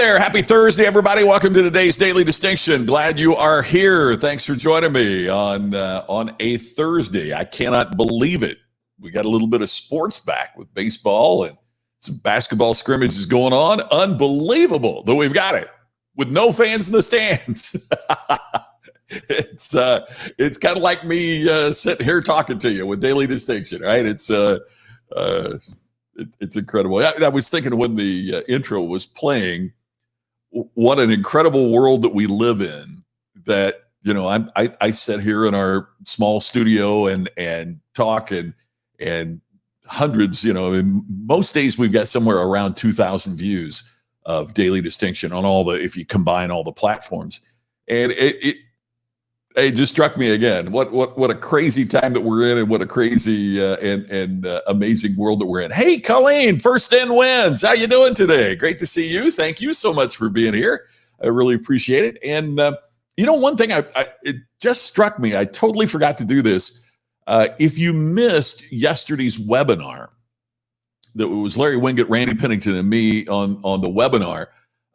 there. Happy Thursday, everybody. Welcome to today's Daily Distinction. Glad you are here. Thanks for joining me on a Thursday. I cannot believe it. We got a little bit of sports back with baseball and some basketball scrimmages going on. Unbelievable that we've got it with no fans in the stands. It's kind of like me sitting here talking to you with Daily Distinction, right? It's incredible. I was thinking when the intro was playing, what an incredible world that we live in. That, you know, I sit here in our small studio and talk and hundreds, you know, and most days we've got somewhere around 2,000 views of Daily Distinction on all the, if you combine all the platforms. And it just struck me again. What a crazy time that we're in, and what a crazy and amazing world that we're in. Hey, Colleen, First In Wins. How you doing today? Great to see you. Thank you so much for being here. I really appreciate it. And you know, one thing it just struck me. I totally forgot to do this. If you missed yesterday's webinar, that was Larry Winget, Randy Pennington, and me on the webinar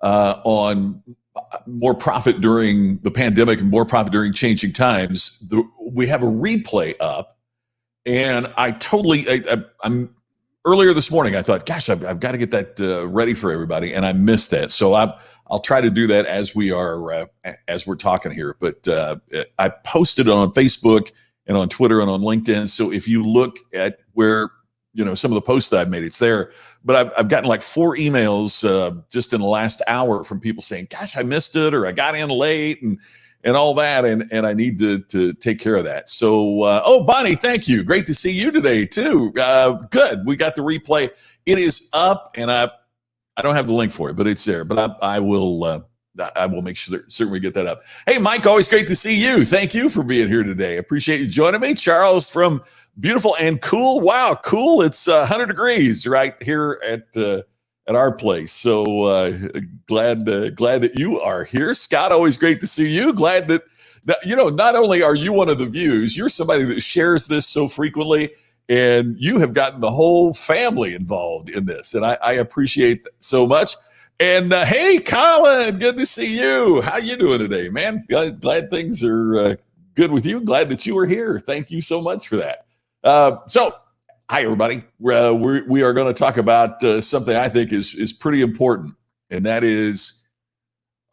on more profit during the pandemic and more profit during changing times. We have a replay up, and I'm earlier this morning, I thought, gosh, I've got to get that ready for everybody, and I missed that. So I'll try to do that as we're talking here. But I posted it on Facebook and on Twitter and on LinkedIn. So if you look at where, you know, some of the posts that I've made, it's there. But I've gotten like 4 emails just in the last hour from people saying, gosh, I missed it, or I got in late and all that. And I need to take care of that. So, oh, Bonnie, thank you. Great to see you today too. Good. We got the replay. It is up, and I don't have the link for it, but it's there. But I will make sure certainly get that up. Hey, Mike, always great to see you. Thank you for being here today. Appreciate you joining me. Charles from beautiful and cool. Wow, cool. It's 100 degrees right here at our place. So glad that you are here. Scott, always great to see you. Glad that you know, not only are you one of the views, you're somebody that shares this so frequently, and you have gotten the whole family involved in this, and I appreciate that so much. And hey, Colin, good to see you. How you doing today, man? Glad things are good with you. Glad that you are here. Thank you so much for that. So, hi, everybody. We are going to talk about something I think is pretty important, and that is,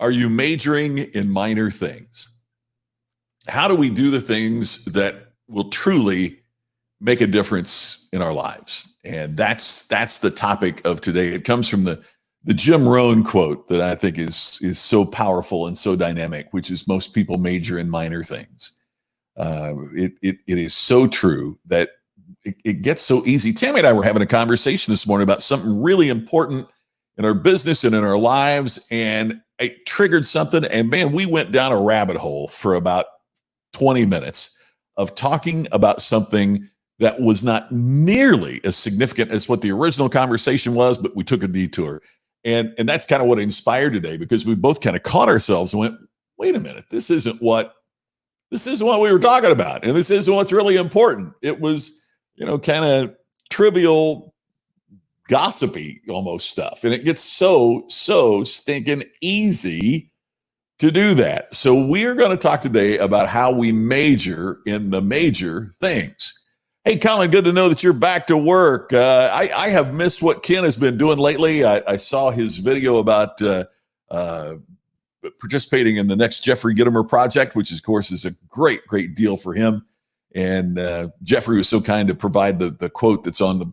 are you majoring in minor things? How do we do the things that will truly make a difference in our lives? And that's the topic of today. It comes from the Jim Rohn quote that I think is so powerful and so dynamic, which is, most people major in minor things. It is so true that it gets so easy. Tammy and I were having a conversation this morning about something really important in our business and in our lives, and it triggered something. And man, we went down a rabbit hole for about 20 minutes of talking about something that was not nearly as significant as what the original conversation was, but we took a detour. And that's kind of what inspired today, because we both kind of caught ourselves and went, wait a minute, this isn't what we were talking about. And this isn't what's really important. It was, you know, kind of trivial, gossipy almost stuff. And it gets so stinking easy to do that. So we're going to talk today about how we major in the major things. Hey, Colin, good to know that you're back to work. I have missed what Ken has been doing lately. I saw his video about participating in the next Jeffrey Gitomer project, which of course is a great deal for him. And Jeffrey was so kind to provide the quote that's on the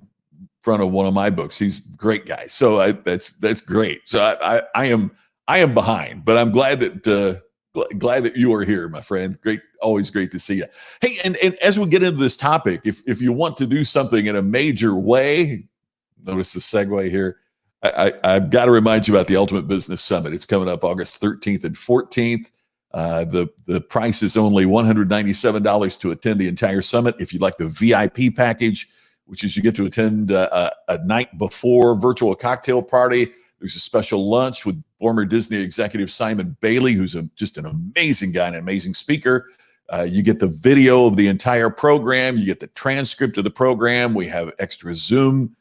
front of one of my books. He's a great guy. So that's great. So I am behind, but I'm glad that you are here, my friend. Great. Always great to see you. Hey, and as we get into this topic, if you want to do something in a major way, notice the segue here. I've got to remind you about the Ultimate Business Summit. It's coming up August 13th and 14th. The price is only $197 to attend the entire summit. If you'd like the VIP package, which is you get to attend a night before virtual cocktail party. There's a special lunch with former Disney executive Simon Bailey, who's just an amazing guy and an amazing speaker. You get the video of the entire program. You get the transcript of the program. We have extra Zoom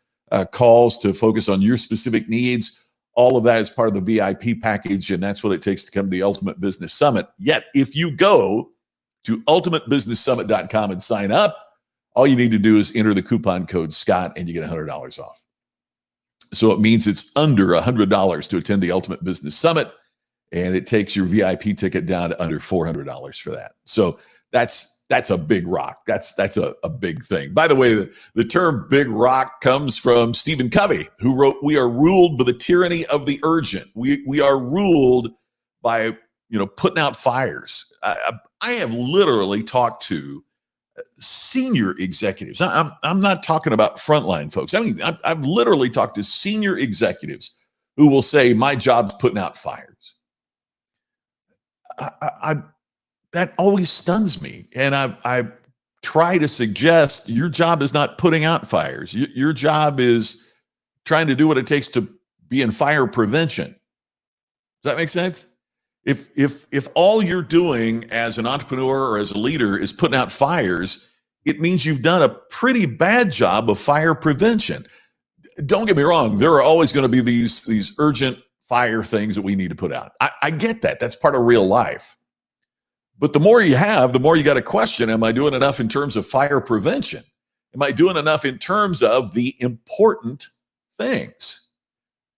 calls to focus on your specific needs. All of that is part of the VIP package, and that's what it takes to come to the Ultimate Business Summit. Yet, if you go to ultimatebusinesssummit.com and sign up, all you need to do is enter the coupon code Scott, and you get $100 off. So it means it's under $100 to attend the Ultimate Business Summit, and it takes your VIP ticket down to under $400 for that. So that's a big rock. That's a big thing. By the way, the term big rock comes from Stephen Covey, who wrote, "We are ruled by the tyranny of the urgent." We are ruled by, putting out fires. I have literally talked to senior executives. I'm not talking about frontline folks. I mean, I've literally talked to senior executives who will say, "My job's putting out fires." That always stuns me. And I try to suggest your job is not putting out fires. Your job is trying to do what it takes to be in fire prevention. Does that make sense? If all you're doing as an entrepreneur or as a leader is putting out fires, it means you've done a pretty bad job of fire prevention. Don't get me wrong. There are always going to be these urgent fire things that we need to put out. I get that. That's part of real life. But the more you have, the more you got to question, am I doing enough in terms of fire prevention? Am I doing enough in terms of the important things?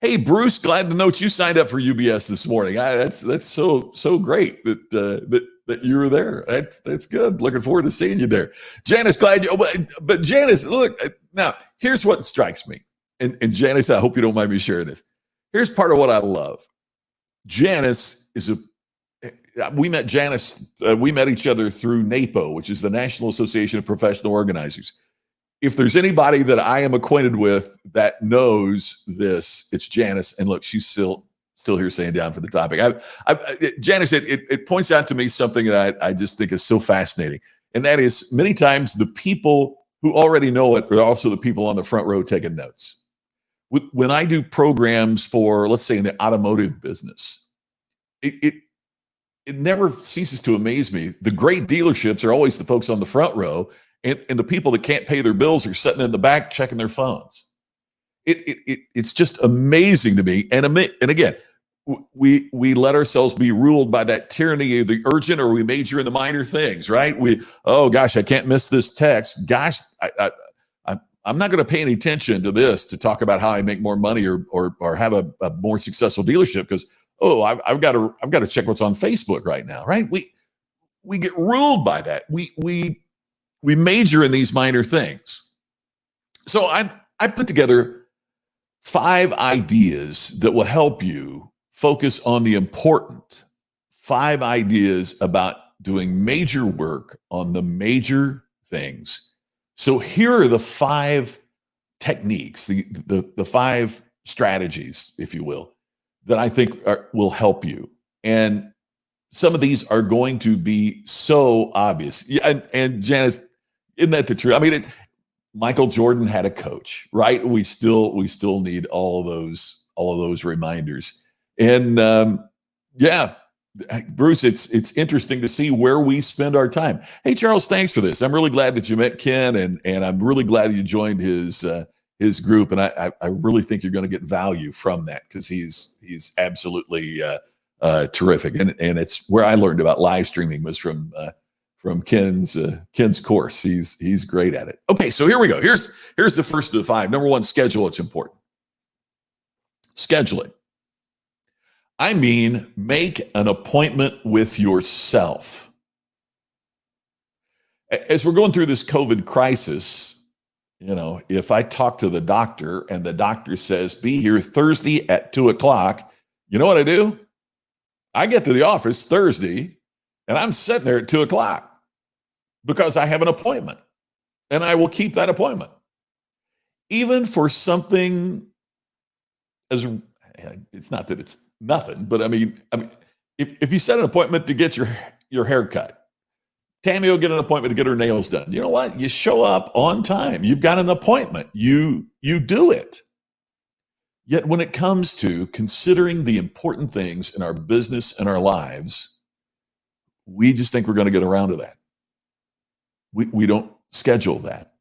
Hey, Bruce, glad to note you signed up for UBS this morning. That's so great that you were there. That's good. Looking forward to seeing you there. Janice, glad you. But Janice, look, now here's what strikes me. And Janice, I hope you don't mind me sharing this. Here's part of what I love. Janice we met Janice, we met each other through NAPO, which is the National Association of Professional Organizers. If there's anybody that I am acquainted with that knows this, it's Janice. And look, she's still here saying down for the topic. Janice, it points out to me something that I just think is so fascinating. And that is, many times the people who already know it are also the people on the front row taking notes. When I do programs for, let's say, in the automotive business, it never ceases to amaze me. The great dealerships are always the folks on the front row, and the people that can't pay their bills are sitting in the back checking their phones. It's just amazing to me. And again, we let ourselves be ruled by that tyranny of the urgent, or we major in the minor things, right? Oh gosh, I can't miss this text. Gosh, I'm not going to pay any attention to this to talk about how I make more money or have a more successful dealership, because I've got to check what's on Facebook right now, right? We get ruled by that. We major in these minor things. So I put together 5 ideas that will help you focus on the important. 5 ideas about doing major work on the major things. So here are the 5 techniques, the 5 strategies, if you will, that I think will help you. And some of these are going to be so obvious. Yeah, and Janice, isn't that the truth? I mean, Michael Jordan had a coach, right? We still need all of those reminders. And yeah, Bruce, it's interesting to see where we spend our time. Hey, Charles, thanks for this. I'm really glad that you met Ken, and I'm really glad that you joined his group. And I really think you're going to get value from that, because he's absolutely terrific. And it's where I learned about live streaming was from Ken's course. He's great at it. Okay, so here we go. Here's the first of the 5. Number 1, schedule. It's important. Schedule it. I mean, make an appointment with yourself. As we're going through this COVID crisis, if I talk to the doctor and the doctor says, be here Thursday at 2:00, you know what I do? I get to the office Thursday and I'm sitting there at 2:00 because I have an appointment, and I will keep that appointment. Even for something it's not that it's nothing, but I mean, if you set an appointment to get your hair cut, Tammy will get an appointment to get her nails done. You know what? You show up on time. You've got an appointment. You do it. Yet when it comes to considering the important things in our business and our lives, we just think we're going to get around to that. We don't schedule that.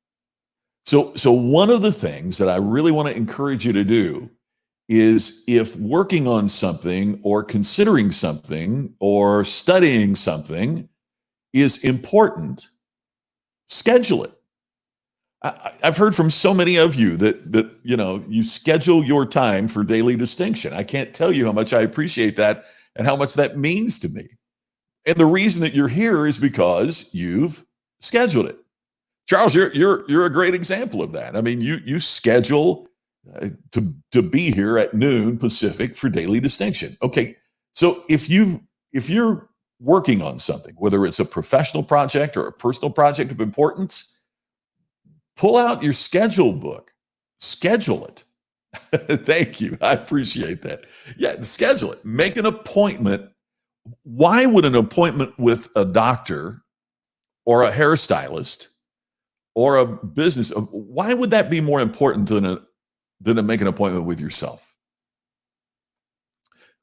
So one of the things that I really want to encourage you to do is if working on something or considering something or studying something is important, schedule it. I've heard from so many of you that you schedule your time for daily distinction. I can't tell you how much I appreciate that and how much that means to me. And the reason that you're here is because you've scheduled it. Charles, you're a great example of that. I mean, you schedule to be here at noon Pacific for daily distinction. Okay, so if you're working on something, whether it's a professional project or a personal project of importance, pull out your schedule book, schedule it. Thank you. I appreciate that. Yeah, schedule it. Make an appointment. Why would an appointment with a doctor or a hairstylist or a business, why would that be more important than to make an appointment with yourself?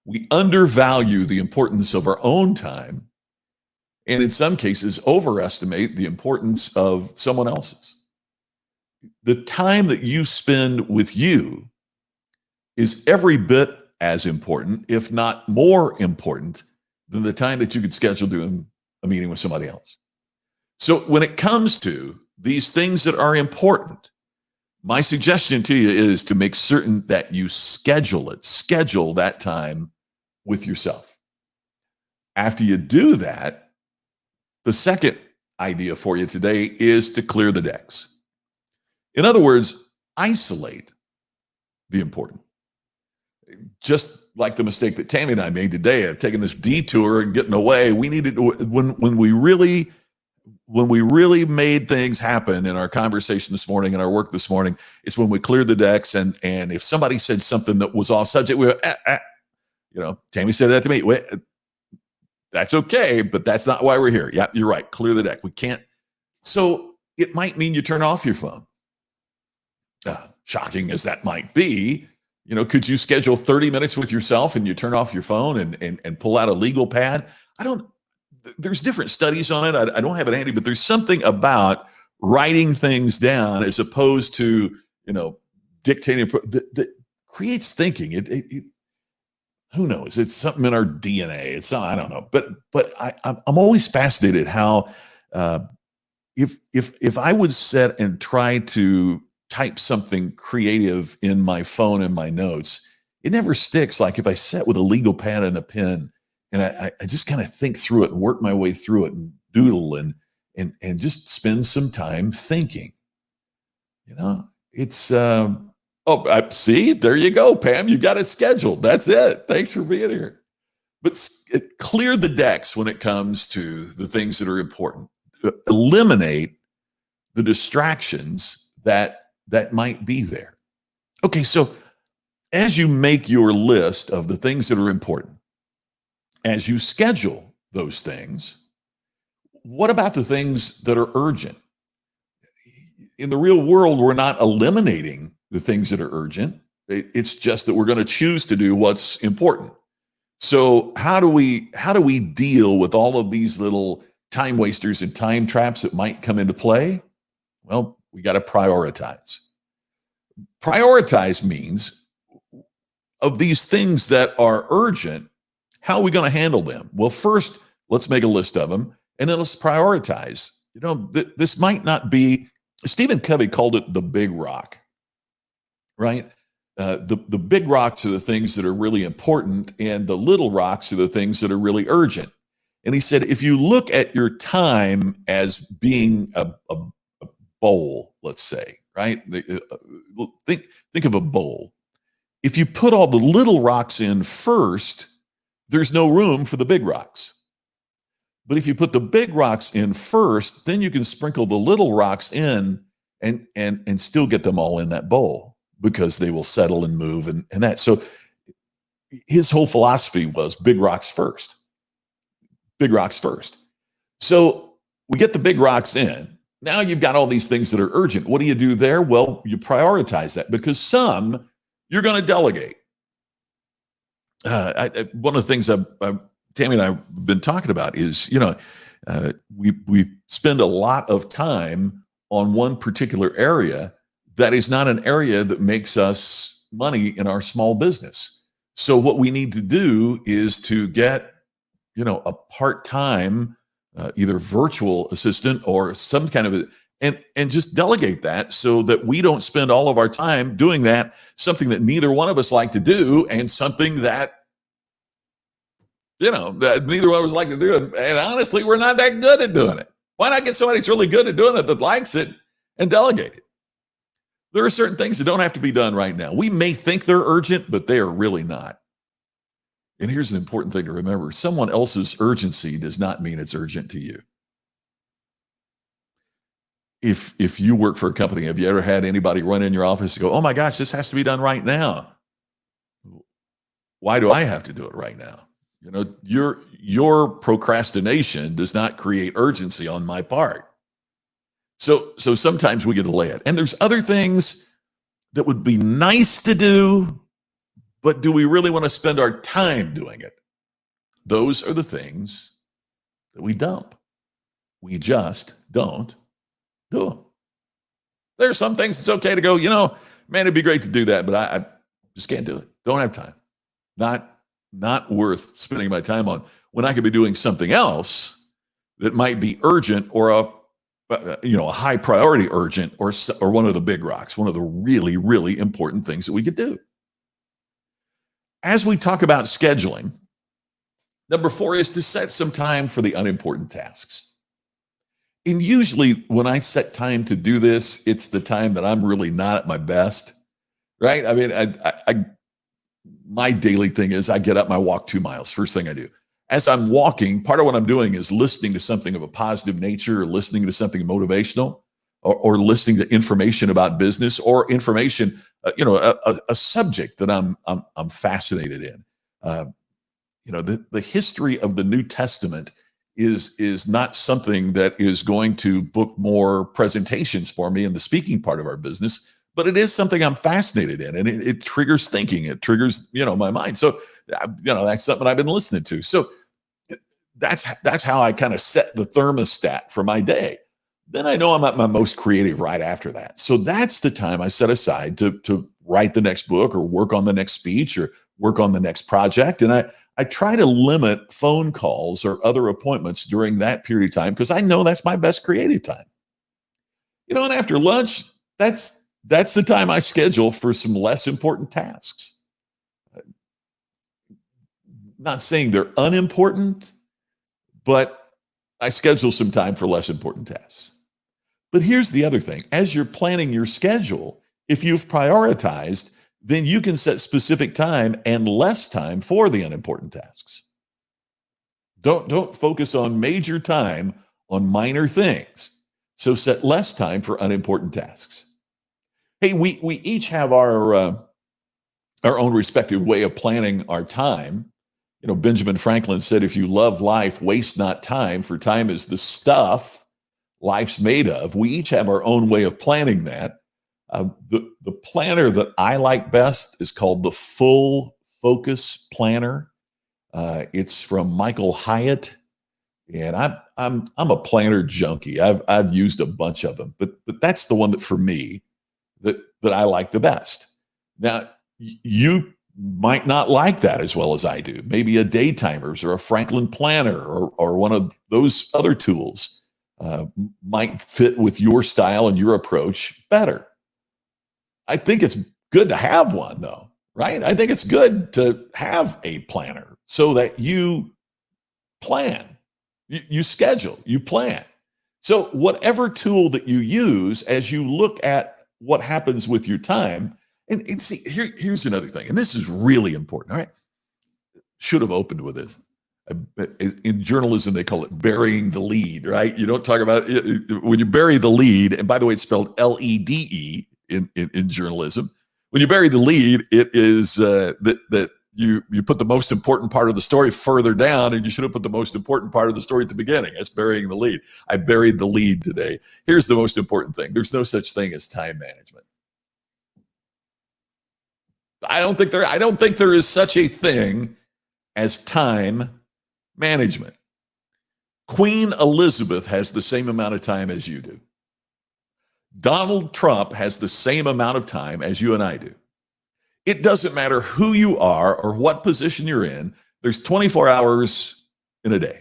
We undervalue the importance of our own time, and in some cases overestimate the importance of someone else's. The time that you spend with you is every bit as important, if not more important, than the time that you could schedule doing a meeting with somebody else. So when it comes to these things that are important, my suggestion to you is to make certain that you schedule it, schedule that time with yourself. After you do that, the second idea for you today is to clear the decks. In other words, isolate the important. Just like the mistake that Tammy and I made today of taking this detour and getting away, we needed to, when we really made things happen in our conversation this morning and our work this morning, is when we cleared the decks. And if somebody said something that was off subject, we were, Tammy said that to me. Wait, that's okay, but that's not why we're here. Yeah, you're right. Clear the deck. We can't. So it might mean you turn off your phone. Shocking as that might be, could you schedule 30 minutes with yourself and you turn off your phone and pull out a legal pad? There's different studies on it. I don't have it handy, but there's something about writing things down as opposed to, dictating that creates thinking. Who knows? It's something in our DNA. I don't know, but I'm always fascinated how, if I would sit and try to type something creative in my phone and my notes, it never sticks. Like if I sat with a legal pad and a pen and I just kind of think through it and work my way through it and doodle and just spend some time thinking, it's, see, there you go, Pam, you got it scheduled. That's it. Thanks for being here. But clear the decks when it comes to the things that are important. Eliminate the distractions that might be there. Okay, so as you make your list of the things that are important, as you schedule those things, what about the things that are urgent? In the real world, we're not eliminating the things that are urgent. It's just that we're going to choose to do what's important. So how do we deal with all of these little time wasters and time traps that might come into play? Well, we got to prioritize. Prioritize means of these things that are urgent, how are we going to handle them? Well, first, let's make a list of them, and then let's prioritize. This might not be, Stephen Covey called it the big rock, right? The big rocks are the things that are really important, and the little rocks are the things that are really urgent. And he said, if you look at your time as being a bowl, let's say, right? Think of a bowl. If you put all the little rocks in first, there's no room for the big rocks. But if you put the big rocks in first, then you can sprinkle the little rocks in and still get them all in that bowl because they will settle and move and that. So his whole philosophy was big rocks first. Big rocks first. So we get the big rocks in. Now you've got all these things that are urgent. What do you do there? Well, you prioritize that because some you're going to delegate. One of the things Tammy and I have been talking about is, we spend a lot of time on one particular area that is not an area that makes us money in our small business. So what we need to do is to get, a part-time, either virtual assistant or some kind of and just delegate that so that we don't spend all of our time doing that, something that neither one of us like to do, and something that, that neither one of us like to do. And honestly, we're not that good at doing it. Why not get somebody that's really good at doing it, that likes it, and delegate it? There are certain things that don't have to be done right now. We may think they're urgent, but they are really not. And here's an important thing to remember. Someone else's urgency does not mean it's urgent to you. If you work for a company, have you ever had anybody run in your office and go, oh my gosh, this has to be done right now? Why do I have to do it right now? Your procrastination does not create urgency on my part. So sometimes we get to delay it. And there's other things that would be nice to do, but do we really want to spend our time doing it? Those are the things that we dump. We just don't do them. There are some things it's okay to go, man, it'd be great to do that, but I just can't do it. Don't have time. Not worth spending my time on when I could be doing something else that might be urgent, or a high priority urgent, or one of the big rocks, one of the really, really important things that we could do. As we talk about scheduling, number 4 is to set some time for the unimportant tasks. And usually when I set time to do this, it's the time that I'm really not at my best, right? I mean, my daily thing is I get up and I walk 2 miles, first thing I do. As I'm walking, part of what I'm doing is listening to something of a positive nature, or listening to something motivational, or listening to information about business, or information, a subject that I'm fascinated in. The history of the New Testament is not something that is going to book more presentations for me in the speaking part of our business, but it is something I'm fascinated in, and it triggers thinking. It triggers, my mind. So, that's something I've been listening to. So that's how I kind of set the thermostat for my day. Then I know I'm at my most creative right after that. So that's the time I set aside to write the next book, or work on the next speech, or work on the next project. And I try to limit phone calls or other appointments during that period of time, because I know that's my best creative time. And after lunch, that's the time I schedule for some less important tasks. Not saying they're unimportant, but I schedule some time for less important tasks. But here's the other thing. As you're planning your schedule, if you've prioritized, then you can set specific time and less time for the unimportant tasks. Don't focus on major time on minor things. So set less time for unimportant tasks. Hey, we each have our own respective way of planning our time. Benjamin Franklin said, if you love life, waste not time, for time is the stuff life's made of. We each have our own way of planning that. The planner that I like best is called the Full Focus Planner. It's from Michael Hyatt, and I'm a planner junkie. I've used a bunch of them, but that's the one that for me that I like the best. Now, you might not like that as well as I do. Maybe a Daytimers or a Franklin Planner or one of those other tools might fit with your style and your approach better. I think it's good to have one, though, right? I think it's good to have a planner so that you plan, you schedule, you plan. So whatever tool that you use, as you look at what happens with your time, and see, here's another thing, and this is really important, all right? Should have opened with this. In journalism, they call it burying the lead, right? You don't talk about it, when you bury the lead, and by the way, it's spelled L-E-D-E in journalism. When you bury the lead, it is that you put the most important part of the story further down, and you should have put the most important part of the story at the beginning. That's burying the lead. I buried the lead today. Here's the most important thing. There's no such thing as time management. I don't think there is such a thing as time management. Queen Elizabeth has the same amount of time as you do. Donald Trump has the same amount of time as you and I do. It doesn't matter who you are or what position you're in. There's 24 hours in a day,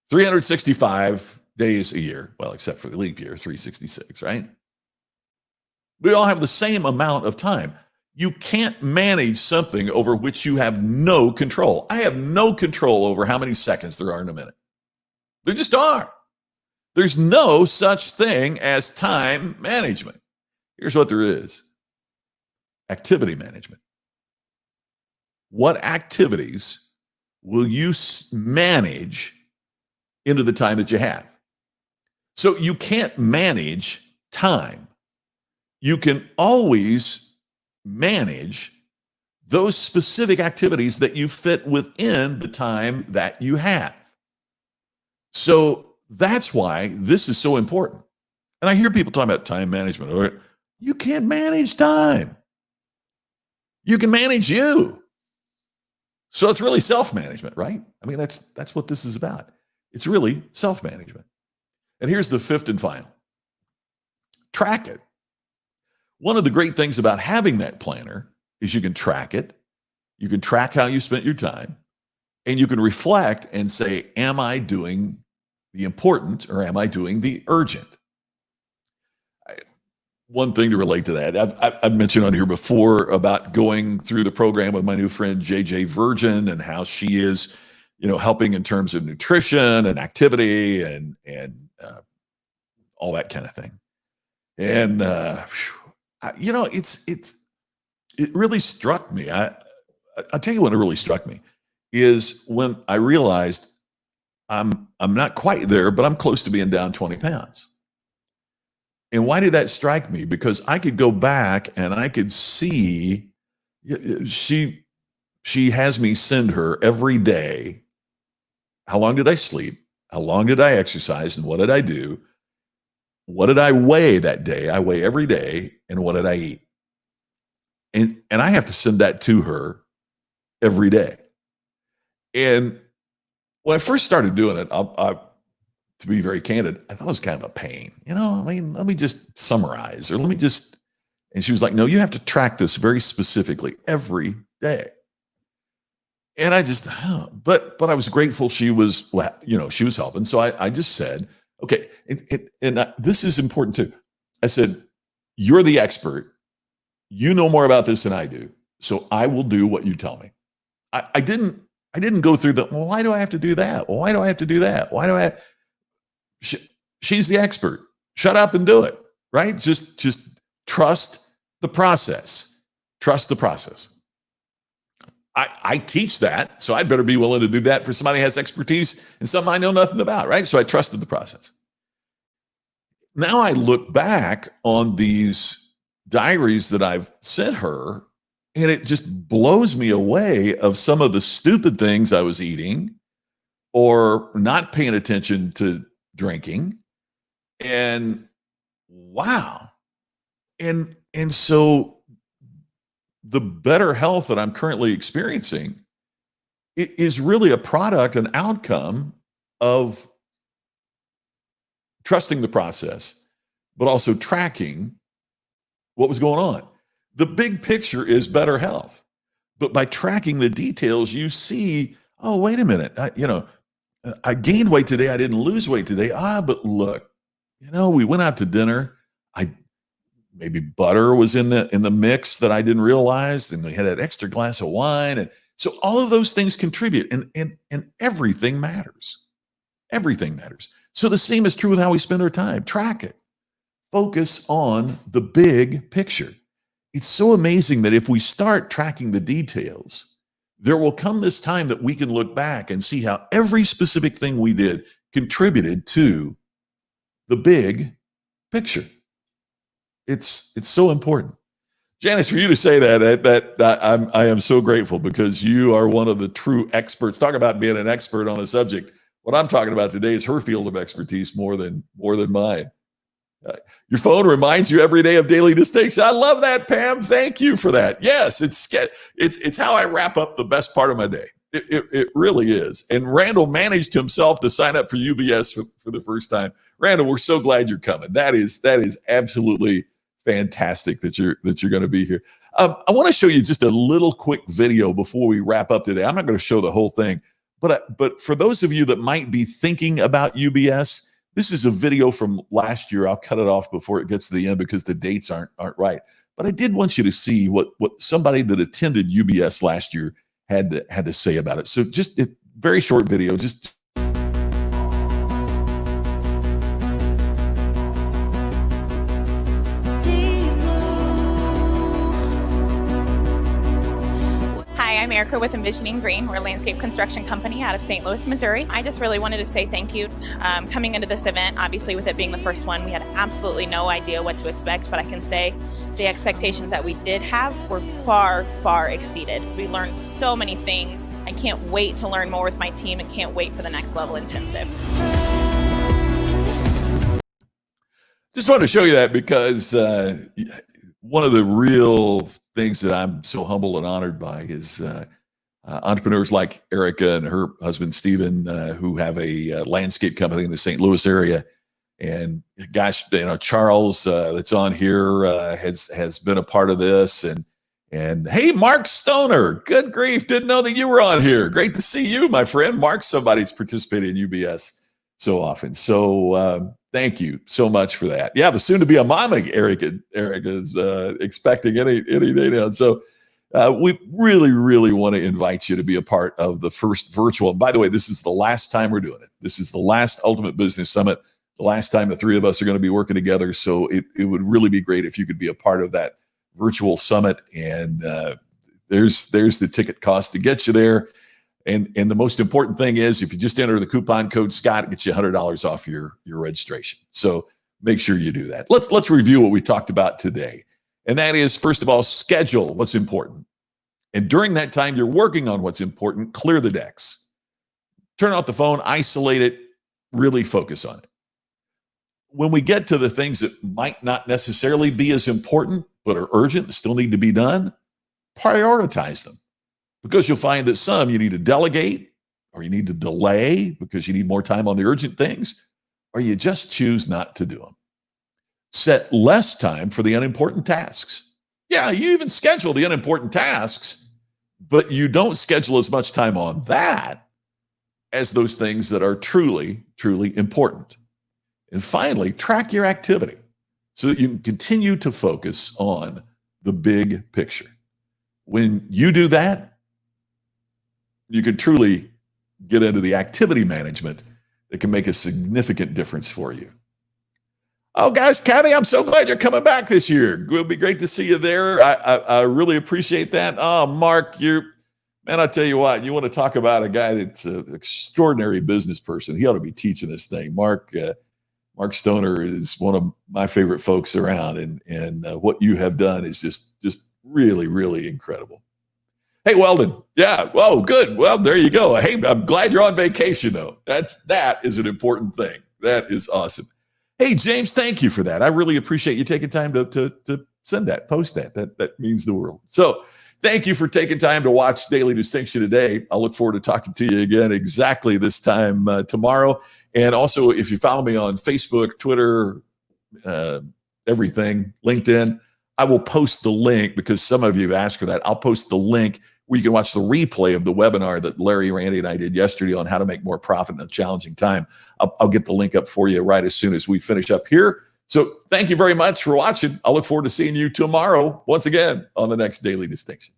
365 days a year. Well, except for the leap year, 366, right? We all have the same amount of time. You can't manage something over which you have no control. I have no control over how many seconds there are in a minute. There just are. There's no such thing as time management. Here's what there is: activity management. What activities will you manage into the time that you have? So you can't manage time. You can always manage those specific activities that you fit within the time that you have. So that's why this is so important. And I hear people talking about time management. Or you can't manage time. You can manage you. So it's really self-management, right? I mean, that's what this is about. It's really self-management. And here's the fifth and final. Track it. One of the great things about having that planner is you can track it. You can track how you spent your time, and you can reflect and say, am I doing the important or am I doing the urgent? One thing to relate to that, I've mentioned on here before about going through the program with my new friend, JJ Virgin, and how she is, helping in terms of nutrition and activity and all that kind of thing. And, it really struck me. I'll tell you what it really struck me is when I realized I'm not quite there, but I'm close to being down 20 pounds. And why did that strike me? Because I could go back and I could see she has me send her every day. How long did I sleep? How long did I exercise? And what did I do? What did I weigh that day? I weigh every day. And what did I eat? And I have to send that to her every day. And when I first started doing it, to be very candid, I thought it was kind of a pain. Let me just summarize, or and she was like, no, you have to track this very specifically every day. And I just, but I was grateful she was helping. So I just said, okay, and this is important too. I said, you're the expert. You know more about this than I do. So I will do what you tell me. I didn't go through well, why do I have to do that? Well, why do I have to do that? Why do I? She's the expert. Shut up and do it, right? Just trust the process. Trust the process. I teach that, so I better be willing to do that for somebody who has expertise in something I know nothing about, right? So I trusted the process. Now I look back on these diaries that I've sent her, and it just blows me away of some of the stupid things I was eating or not paying attention to drinking. And wow. And so the better health that I'm currently experiencing is really a product, an outcome of trusting the process, but also tracking what was going on. The big picture is better health, but by tracking the details, you see, oh, wait a minute, I gained weight today. I didn't lose weight today. But look, we went out to dinner. Maybe butter was in the mix that I didn't realize, and we had that extra glass of wine, and so all of those things contribute, and everything matters. Everything matters. So the same is true with how we spend our time. Track it. Focus on the big picture. It's so amazing that if we start tracking the details, there will come this time that we can look back and see how every specific thing we did contributed to the big picture. It's so important. Janice, for you to say that I am so grateful, because you are one of the true experts. Talk about being an expert on a subject. What I'm talking about today is her field of expertise more than mine. Your phone reminds you every day of daily distinction. I love that, Pam. Thank you for that. Yes, it's how I wrap up the best part of my day. It really is. And Randall managed himself to sign up for UBS for the first time. Randall, we're so glad you're coming. That is absolutely fantastic that you're going to be here. I want to show you just a little quick video before we wrap up today. I'm not going to show the whole thing, but for those of you that might be thinking about UBS, this is a video from last year. I'll cut it off before it gets to the end because the dates aren't right. But I did want you to see what somebody that attended UBS last year had to say about it. So just a very short video, just. I'm Erica with Envisioning Green. We're a landscape construction company out of St. Louis, Missouri. I just really wanted to say thank you. Coming into this event, obviously with it being the first one, we had absolutely no idea what to expect, but I can say the expectations that we did have were far, far exceeded. We learned so many things. I can't wait to learn more with my team and can't wait for the next level intensive. Just wanted to show you that because one of the real things that I'm so humbled and honored by is entrepreneurs like Erica and her husband, Stephen, who have a landscape company in the St. Louis area. And gosh, Charles that's on here has been a part of this. And hey, Mark Stoner, good grief, didn't know that you were on here. Great to see you, my friend. Mark's somebody that's participated in UBS so often. So thank you so much for that. Yeah, the soon-to-be a mama, Erica is expecting any day now. So we really want to invite you to be a part of the first virtual. And by the way, this is the last time we're doing it. This is the last Ultimate Business Summit, the last time the three of us are going to be working together. So it would really be great if you could be a part of that virtual summit. And there's the ticket cost to get you there. And the most important thing is if you just enter the coupon code Scott, it gets you $100 off your registration. So make sure you do that. Let's review what we talked about today. And that is, first of all, schedule what's important. And during that time you're working on what's important, clear the decks. Turn off the phone, isolate it, really focus on it. When we get to the things that might not necessarily be as important, but are urgent and still need to be done, prioritize them. Because you'll find that some you need to delegate, or you need to delay because you need more time on the urgent things, or you just choose not to do them. Set less time for the unimportant tasks. Yeah, you even schedule the unimportant tasks, but you don't schedule as much time on that as those things that are truly important. And finally, track your activity so that you can continue to focus on the big picture. When you do that, you can truly get into the activity management that can make a significant difference for you. Oh, guys, Kathy, I'm so glad you're coming back this year. It'll be great to see you there. I really appreciate that. Oh, Mark, man, I tell you what, you want to talk about a guy that's an extraordinary business person. He ought to be teaching this thing. Mark Stoner is one of my favorite folks around, and what you have done is just really incredible. Hey, Weldon. Yeah. Oh, good. Well, there you go. Hey, I'm glad you're on vacation, though. That is an important thing. That is awesome. Hey, James, thank you for that. I really appreciate you taking time to send that, post that. That means the world. So thank you for taking time to watch Daily Distinction today. I look forward to talking to you again exactly this time tomorrow. And also, if you follow me on Facebook, Twitter, everything, LinkedIn, I will post the link because some of you have asked for that. I'll post the link where you can watch the replay of the webinar that Larry, Randy, and I did yesterday on how to make more profit in a challenging time. I'll get the link up for you right as soon as we finish up here. So thank you very much for watching. I look forward to seeing you tomorrow once again on the next Daily Distinction.